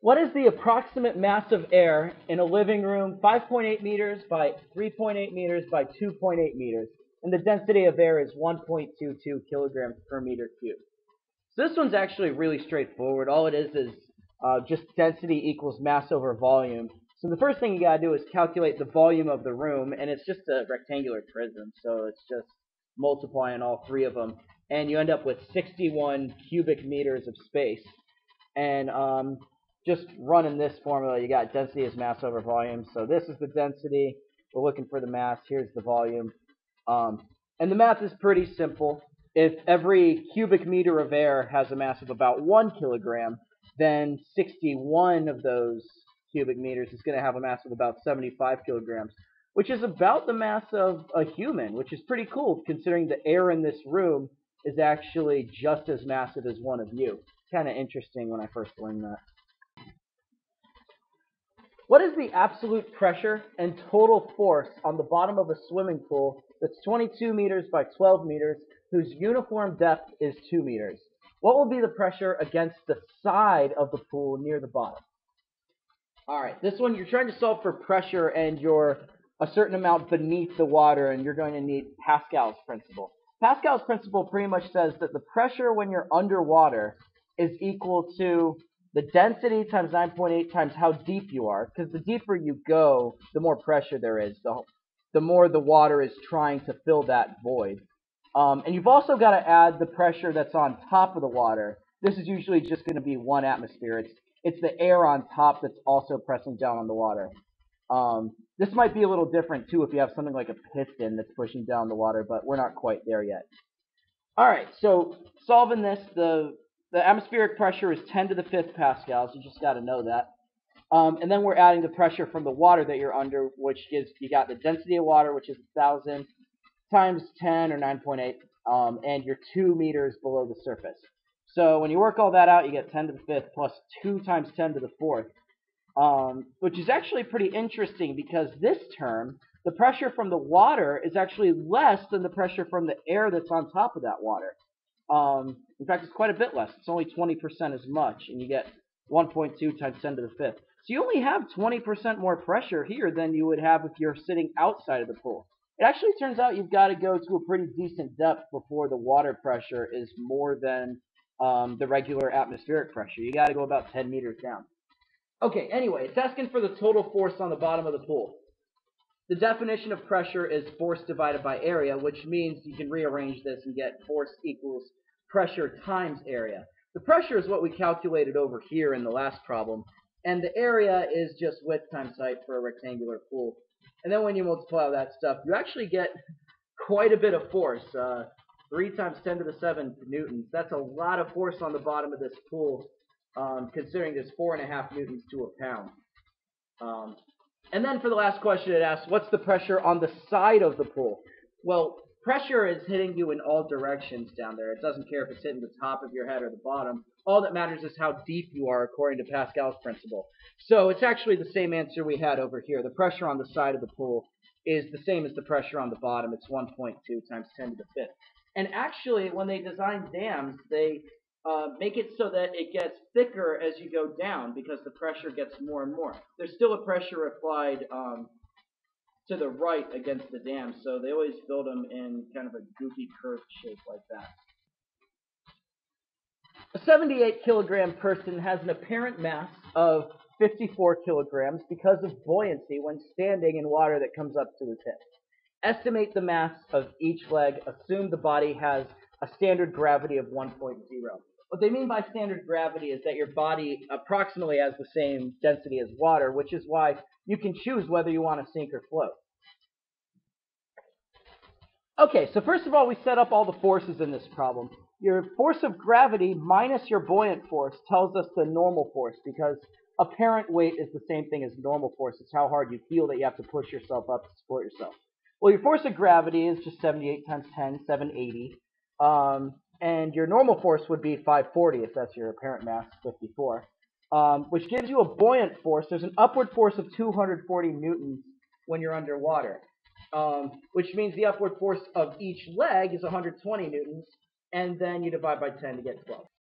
What is the approximate mass of air in a living room 5.8 meters by 3.8 meters by 2.8 meters? And the density of air is 1.22 kilograms per meter cubed. So this one's actually really straightforward. All it is just density equals mass over volume. So the first thing you got to do is calculate the volume of the room, and it's just a rectangular prism, so it's just multiplying all three of them, and you end up with 61 cubic meters of space. And just running this formula, you got density is mass over volume. So this is the density. We're looking for the mass. Here's the volume. And the math is pretty simple. If every cubic meter of air has a mass of about 1 kilogram, then 61 of those cubic meters is going to have a mass of about 75 kilograms, which is about the mass of a human, which is pretty cool considering the air in this room is actually just as massive as one of you. Kind of interesting when I first learned that. What is the absolute pressure and total force on the bottom of a swimming pool that's 22 meters by 12 meters, whose uniform depth is 2 meters? What will be the pressure against the side of the pool near the bottom? All right, this one you're trying to solve for pressure and you're a certain amount beneath the water, and you're going to need Pascal's principle. Pascal's principle pretty much says that the pressure when you're underwater is equal to the density times 9.8 times how deep you are, because the deeper you go, the more pressure there is, the more the water is trying to fill that void. And you've also got to add the pressure that's on top of the water. This is usually just going to be 1 atmosphere. It's the air on top that's also pressing down on the water. This might be a little different too if you have something like a piston that's pushing down the water, but we're not quite there yet. All right, so solving this, the atmospheric pressure is 10 to the 5th pascals. You just got to know that. And then we're adding the pressure from the water that you're under, which gives, you got the density of water, which is 1,000 times 10 or 9.8, and you're 2 meters below the surface. So when you work all that out, you get 10 to the 5th plus 2 times 10 to the 4th, which is actually pretty interesting because this term, the pressure from the water is actually less than the pressure from the air that's on top of that water. In fact, it's quite a bit less. It's only 20% as much, and you get 1.2 times 10 to the 5th. So you only have 20% more pressure here than you would have if you're sitting outside of the pool. It actually turns out you've got to go to a pretty decent depth before the water pressure is more than the regular atmospheric pressure. You got to go about 10 meters down. Okay, anyway, it's asking for the total force on the bottom of the pool. The definition of pressure is force divided by area, which means you can rearrange this and get force equals pressure times area. The pressure is what we calculated over here in the last problem, and the area is just width times height for a rectangular pool. And then when you multiply all that stuff, you actually get quite a bit of force. 3 times 10 to the 7th newtons. That's a lot of force on the bottom of this pool, considering there's 4.5 newtons to a pound. And then for the last question, it asks, what's the pressure on the side of the pool? Well, pressure is hitting you in all directions down there. It doesn't care if it's hitting the top of your head or the bottom. All that matters is how deep you are according to Pascal's principle. So it's actually the same answer we had over here. The pressure on the side of the pool is the same as the pressure on the bottom. It's 1.2 times 10 to the 5th. And actually, when they design dams, they make it so that it gets thicker as you go down because the pressure gets more and more. There's still a pressure applied to the right against the dam, so they always build them in kind of a goofy curved shape like that. A 78 kilogram person has an apparent mass of 54 kilograms because of buoyancy when standing in water that comes up to his hips. Estimate the mass of each leg. Assume the body has a standard gravity of 1.0. What they mean by standard gravity is that your body approximately has the same density as water, which is why you can choose whether you want to sink or float. Okay, so first of all, we set up all the forces in this problem. Your force of gravity minus your buoyant force tells us the normal force, because apparent weight is the same thing as normal force. It's how hard you feel that you have to push yourself up to support yourself. Well, your force of gravity is just 78 times 10, 780. And your normal force would be 540 if that's your apparent mass, 54. Which gives you a buoyant force. There's an upward force of 240 newtons when you're underwater. Which means the upward force of each leg is 120 newtons. And then you divide by 10 to get 12.